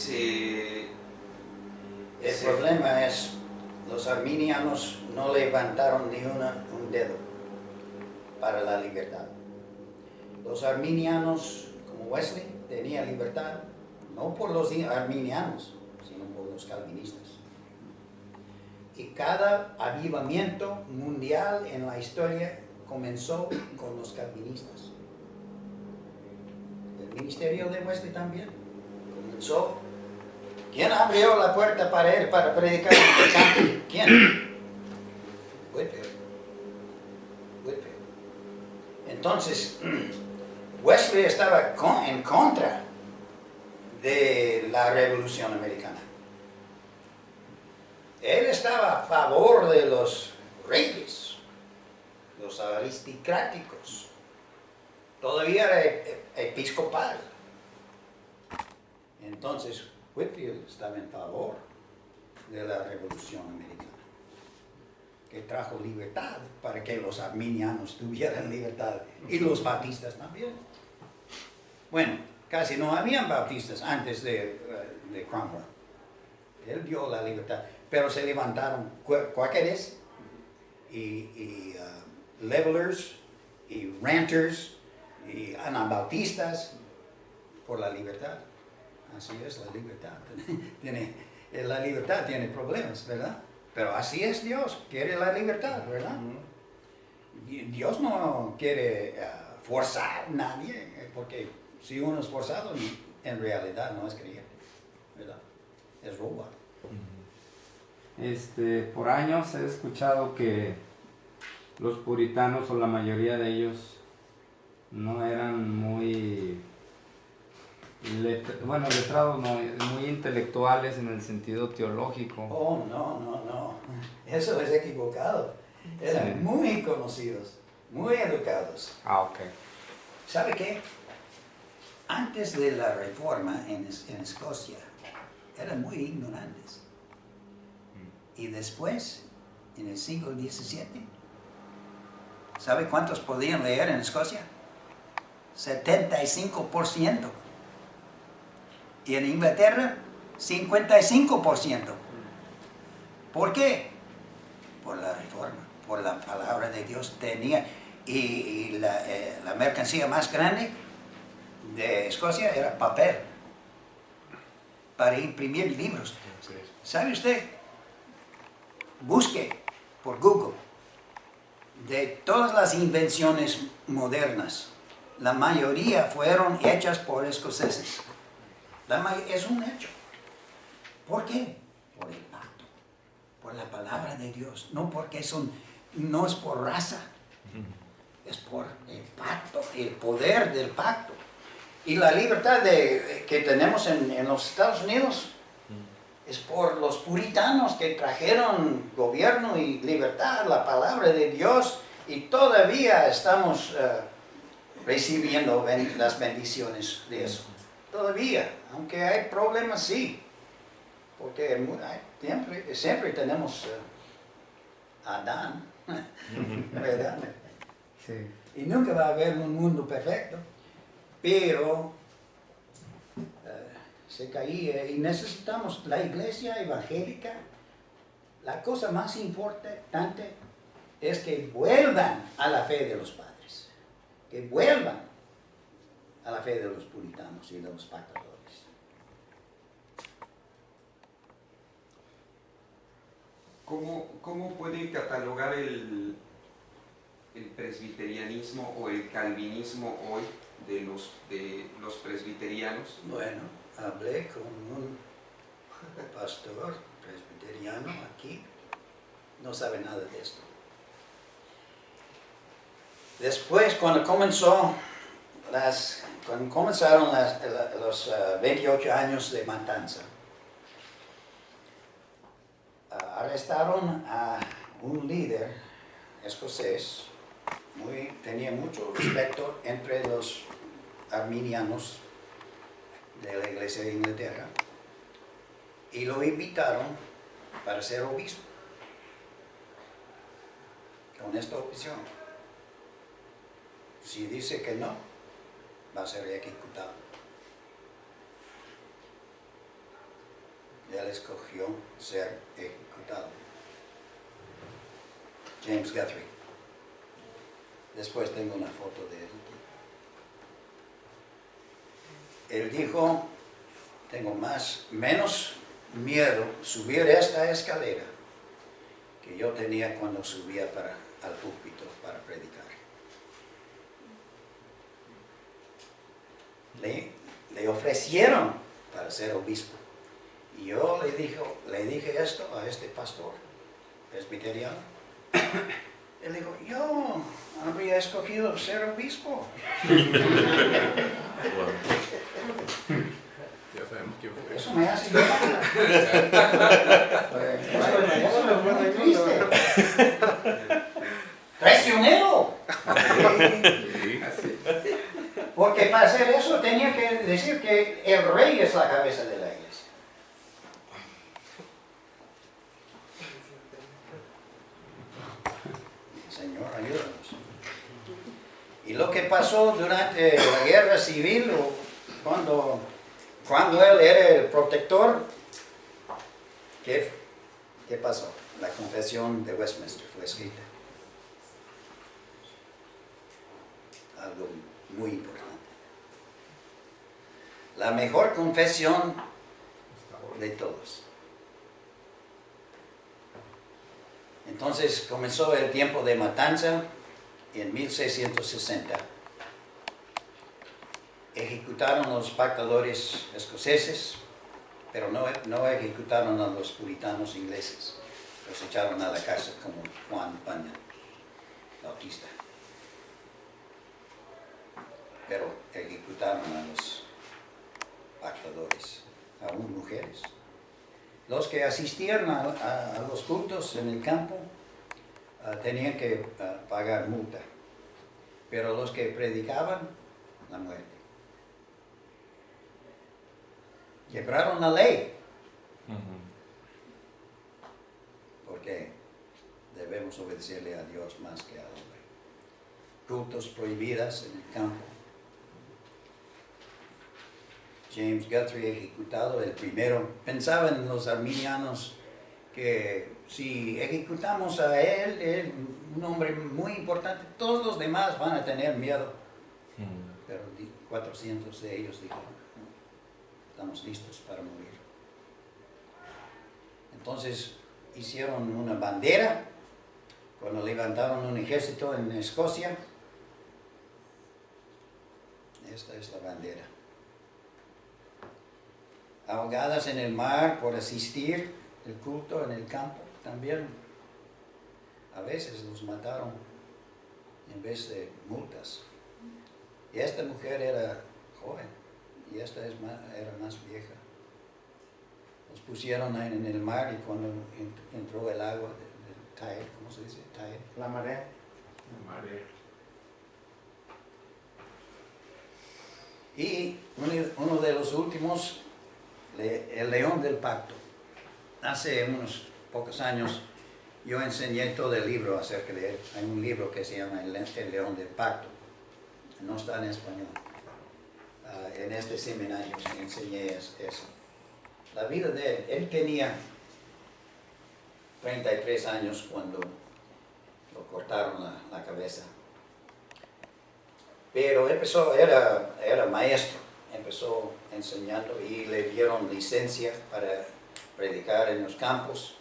El problema es, los arminianos no levantaron ni un dedo para la libertad. Los arminianos, como Wesley, tenían libertad, no por los arminianos, sino por los calvinistas. Y cada avivamiento mundial en la historia comenzó con los calvinistas. El ministerio de Wesley también comenzó. ¿Quién abrió la puerta para él para predicar en el campo? ¿Quién? Whitefield. Entonces, Wesley estaba en contra de la Revolución Americana. Él estaba a favor de los reyes, los aristocráticos. Todavía era episcopal. Entonces, Whitefield estaba en favor de la Revolución Americana, que trajo libertad para que los arminianos tuvieran libertad, y los bautistas también. Bueno, casi no habían bautistas antes de Cromwell. Él dio la libertad, pero se levantaron cuáqueres y levelers y ranters y anabautistas por la libertad. Así es la libertad. La libertad tiene problemas, ¿verdad? Pero así es Dios, quiere la libertad, ¿verdad? Dios no quiere forzar a nadie, porque si uno es forzado, en realidad no es creyente, ¿verdad? Es robot. Por años he escuchado que los puritanos, o la mayoría de ellos, no eran muy letrados, no, muy intelectuales en el sentido teológico. Oh, no. Eso es equivocado. Eran muy conocidos, muy educados. Ah, ok. ¿Sabe qué? Antes de la reforma en Escocia, eran muy ignorantes. Y después, en el siglo XVII, ¿sabe cuántos podían leer en Escocia? 75%. Y en Inglaterra, 55%. ¿Por qué? Por la reforma, por la palabra de Dios. Tenía, y la mercancía más grande de Escocia era papel, para imprimir libros. ¿Sabe usted? Busque por Google, de todas las invenciones modernas, la mayoría fueron hechas por escoceses. Es un hecho. ¿Por qué? Por el pacto, por la palabra de Dios, no porque no es por raza, es por el pacto, el poder del pacto. Y la libertad que tenemos en los Estados Unidos es por los puritanos que trajeron gobierno y libertad, la palabra de Dios, y todavía estamos recibiendo las bendiciones de eso. Todavía, aunque hay problemas, sí, porque siempre tenemos a Adán, ¿verdad? Sí. Y nunca va a haber un mundo perfecto, pero se caía y necesitamos la iglesia evangélica. La cosa más importante es que vuelvan a la fe de los padres, que vuelvan a la fe de los puritanos y de los pactadores. ¿Cómo puede catalogar el presbiterianismo o el calvinismo hoy de los presbiterianos? Bueno, hablé con un pastor presbiteriano aquí, no sabe nada de esto. Después, cuando comenzaron los 28 años de matanza, arrestaron a un líder escocés, tenía mucho respeto entre los arminianos de la iglesia de Inglaterra, y lo invitaron para ser obispo, con esta opción. Si dice que no, va a ser ejecutado. Él escogió ser ejecutado. James Guthrie. Después tengo una foto de él aquí. Él dijo, tengo menos miedo subir esta escalera que yo tenía cuando subía al púlpito para predicar. Le ofrecieron para ser obispo. Y yo le dije esto a este pastor presbiteriano. Él dijo, yo habría escogido ser obispo. Ya sabemos quién fue. Eso me hace llorar. Eso me pone triste. ¡Traicionero! Porque para hacer eso tenía que decir que el rey es la cabeza de la iglesia. Señor, ayúdanos. Y lo que pasó durante la guerra civil, o cuando él era el protector, ¿qué pasó? La Confesión de Westminster fue escrita. Algo muy importante. La mejor confesión de todos. Entonces comenzó el tiempo de matanza en 1660. Ejecutaron a los pactadores escoceses, pero no ejecutaron a los puritanos ingleses. Los echaron a la cárcel como Juan Paña Bautista. Pero ejecutaron a los pactadores, aún mujeres. Los que asistían a los cultos en el campo tenían que pagar multa, pero los que predicaban, la muerte. Quebraron la ley, porque debemos obedecerle a Dios más que al hombre. Cultos prohibidas en el campo. James Guthrie ejecutado, el primero. Pensaban los arminianos que si ejecutamos a él, un hombre muy importante, todos los demás van a tener miedo. Pero 400 de ellos dijeron, no, estamos listos para morir. Entonces hicieron una bandera, cuando levantaron un ejército en Escocia. Esta es la bandera. ahogadas en el mar por asistir el culto en el campo. También a veces los mataron en vez de multas. Y esta mujer era joven y esta era más vieja. Los pusieron ahí en el mar y cuando entró el agua del tide, ¿cómo se dice? Tide. La marea. Y uno de los últimos, el león del pacto. Hace unos pocos años yo enseñé todo el libro acerca de él. Hay un libro que se llama El león del pacto. No está en español. En este seminario enseñé eso. La vida de él tenía 33 años cuando lo cortaron la cabeza. Pero era maestro, empezó enseñando y le dieron licencia para predicar en los campos.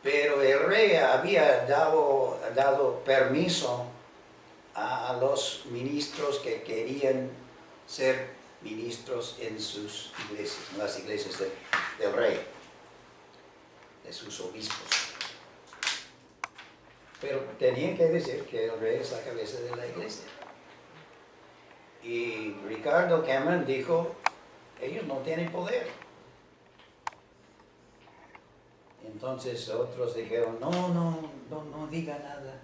Pero el rey había dado permiso a los ministros que querían ser ministros en sus iglesias, en las iglesias del rey, de sus obispos. Pero tenían que decir que el rey es la cabeza de la iglesia. Y Ricardo Cameron dijo, ellos no tienen poder. Entonces otros dijeron, no diga nada,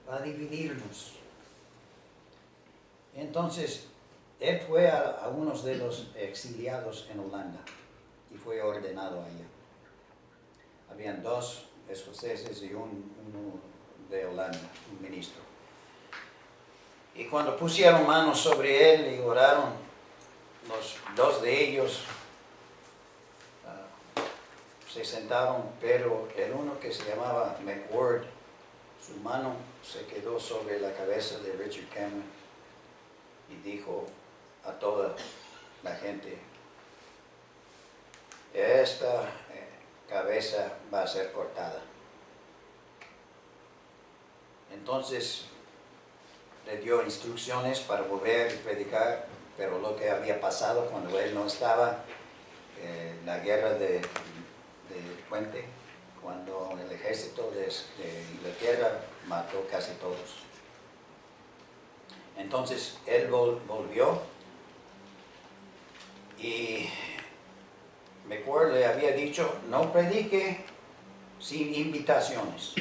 va a dividirnos. Entonces él fue a unos de los exiliados en Holanda y fue ordenado allá. Habían 2 escoceses y uno de Holanda, un ministro. Y cuando pusieron manos sobre él y oraron, los 2 de ellos se sentaron, pero el uno que se llamaba McWhird, su mano se quedó sobre la cabeza de Richard Cameron y dijo a toda la gente, esta cabeza va a ser cortada. Entonces le dio instrucciones para volver a predicar, pero lo que había pasado cuando él no estaba, la guerra de Puente, cuando el ejército de Inglaterra mató casi todos. Entonces él volvió y McWhird le había dicho, no predique sin invitaciones.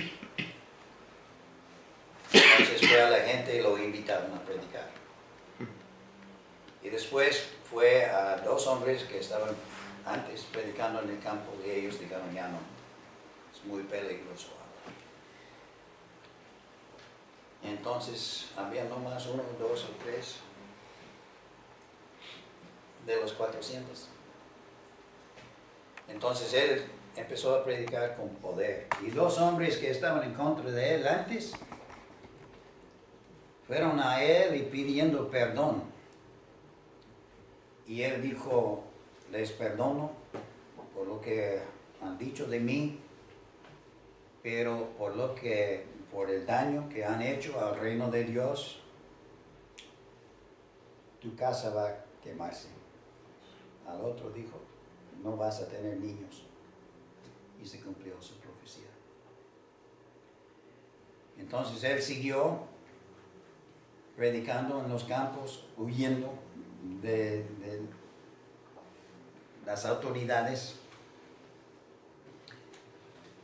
Entonces fue a la gente y lo invitaron a predicar. Y después fue a 2 hombres que estaban antes predicando en el campo y ellos dijeron, ya no, es muy peligroso ahora. Entonces había nomás 1, 2 o 3 de los 400. Entonces él empezó a predicar con poder. Y 2 hombres que estaban en contra de él antes fueron a él y pidiendo perdón. Y él dijo, les perdono por lo que han dicho de mí, pero por el daño que han hecho al reino de Dios, tu casa va a quemarse. Al otro dijo, no vas a tener niños. Y se cumplió su profecía. Entonces él siguió predicando en los campos, huyendo de las autoridades.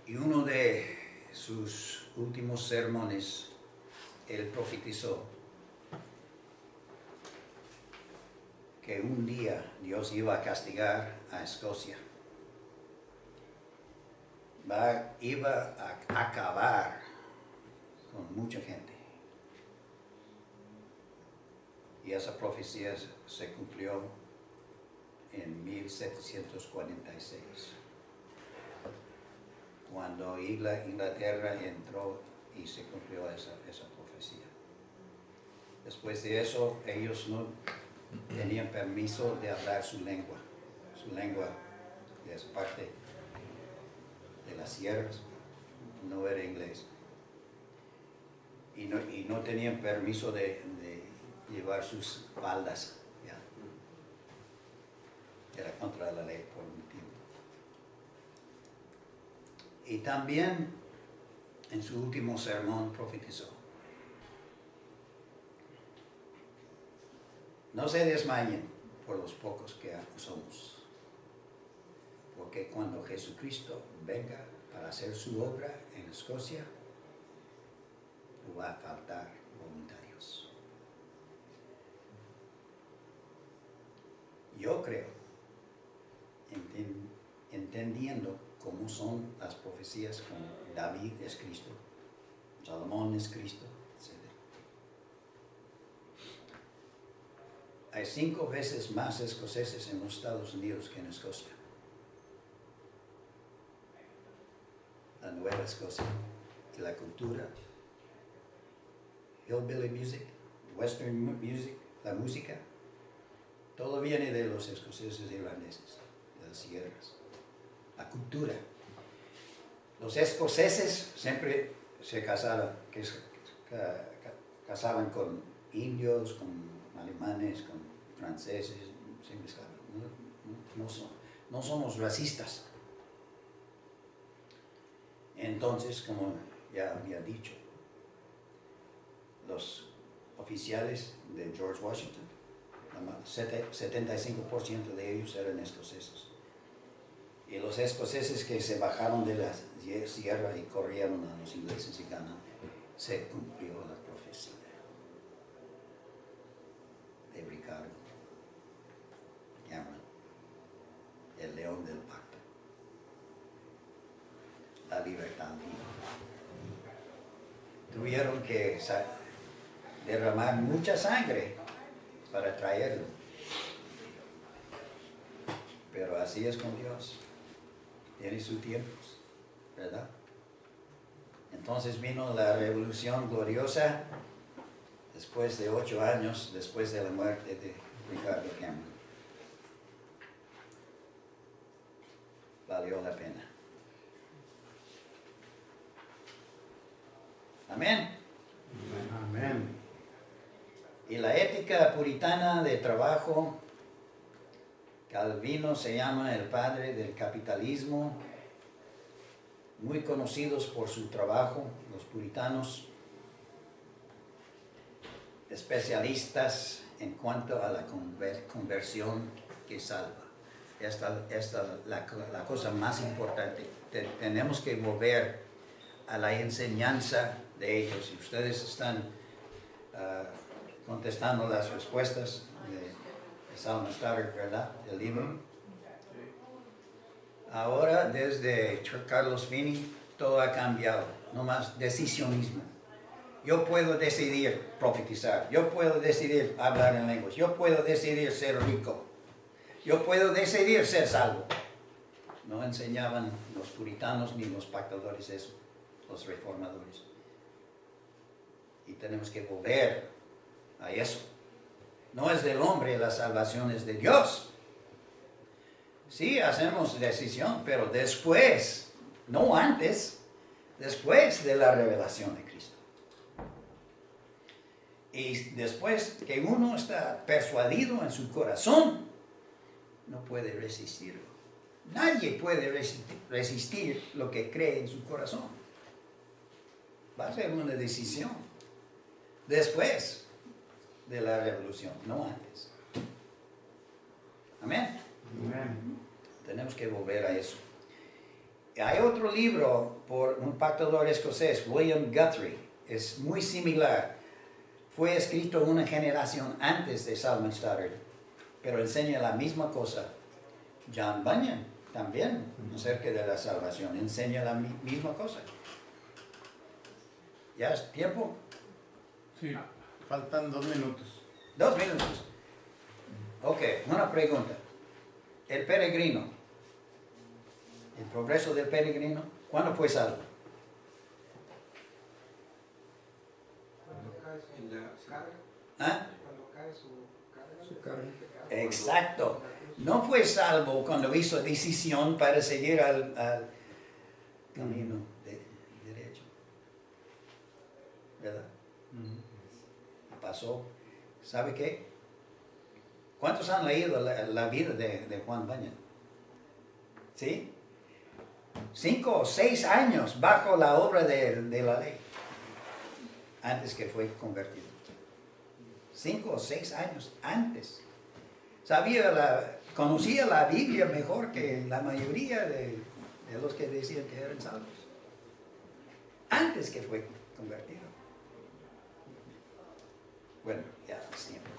Y uno de sus últimos sermones, él profetizó que un día Dios iba a castigar a Escocia. Iba a acabar con mucha gente. Y esa profecía se cumplió en 1746, cuando Inglaterra entró y se cumplió esa profecía. Después de eso, ellos no tenían permiso de hablar su lengua de esa parte de las sierras, no era inglés. Y no tenían permiso de llevar sus faldas. Era contra la ley por un tiempo. Y también en su último sermón profetizó: no se desmayen por los pocos que somos, porque cuando Jesucristo venga para hacer su obra en Escocia, no va a faltar voluntarios. Yo creo, entendiendo cómo son las profecías, como David es Cristo, Salomón es Cristo, etc. Hay 5 veces más escoceses en los Estados Unidos que en Escocia. La Nueva Escocia y la cultura, hillbilly music, western music, la música, todo viene de los escoceses irlandeses, de las sierras. La cultura. Los escoceses siempre se casaban con indios, con alemanes, con franceses, se mezclaban. No somos racistas. Entonces, como ya había dicho, los oficiales de George Washington, 75% de ellos eran escoceses. Y los escoceses que se bajaron de la sierra y corrieron a los ingleses y ganaron, se cumplió la profecía de Ricardo Cameron, el león del pacto, la libertad. Tuvieron que derramar mucha sangre para traerlo, pero así es con Dios. Tiene sus tiempos, ¿verdad? Entonces vino la revolución gloriosa después de 8 años, después de la muerte de Ricardo Cameron. Valió la pena. Amén. Amén. Y la ética puritana de trabajo, Calvino se llama el padre del capitalismo, muy conocidos por su trabajo, los puritanos, especialistas en cuanto a la conversión que salva. Esta es la cosa más importante. Tenemos que volver a la enseñanza de ellos. Si ustedes están contestando las respuestas de Salman Stoddard, ¿verdad? El libro. Ahora, desde Carlos Finney, todo ha cambiado. No más decisionismo. Yo puedo decidir profetizar. Yo puedo decidir hablar en lenguas. Yo puedo decidir ser rico. Yo puedo decidir ser salvo. No enseñaban los puritanos ni los pactadores eso, los reformadores. Y tenemos que volver a eso. No es del hombre la salvación, es de Dios. Sí, hacemos decisión, pero después, no antes, después de la revelación de Cristo. Y después que uno está persuadido en su corazón, no puede resistirlo. Nadie puede resistir lo que cree en su corazón. Va a ser una decisión. Después de la revolución, no antes. Amén. Amén. Tenemos que volver a eso. Hay otro libro por un pactador escocés, William Guthrie, es muy similar. Fue escrito una generación antes de Salman Stoddard, pero enseña la misma cosa. John Bunyan también, acerca de la salvación, enseña la misma cosa. ¿Ya es tiempo? Sí, faltan 2 minutos. 2 minutos. Ok, una pregunta. El peregrino, el progreso del peregrino, ¿cuándo fue salvo? Cuando cae su carga, ¿Ah? cuando cae su carga. Exacto. No fue salvo cuando hizo decisión para seguir al camino derecho. ¿Verdad? Pasó. ¿Sabe qué? ¿Cuántos han leído la vida de Juan Bunyan? ¿Sí? 5 o 6 años bajo la obra de la ley, antes que fue convertido. 5 o 6 años antes. Conocía la Biblia mejor que la mayoría de los que decían que eran salvos. Antes que fue convertido. Bueno, ya es tiempo.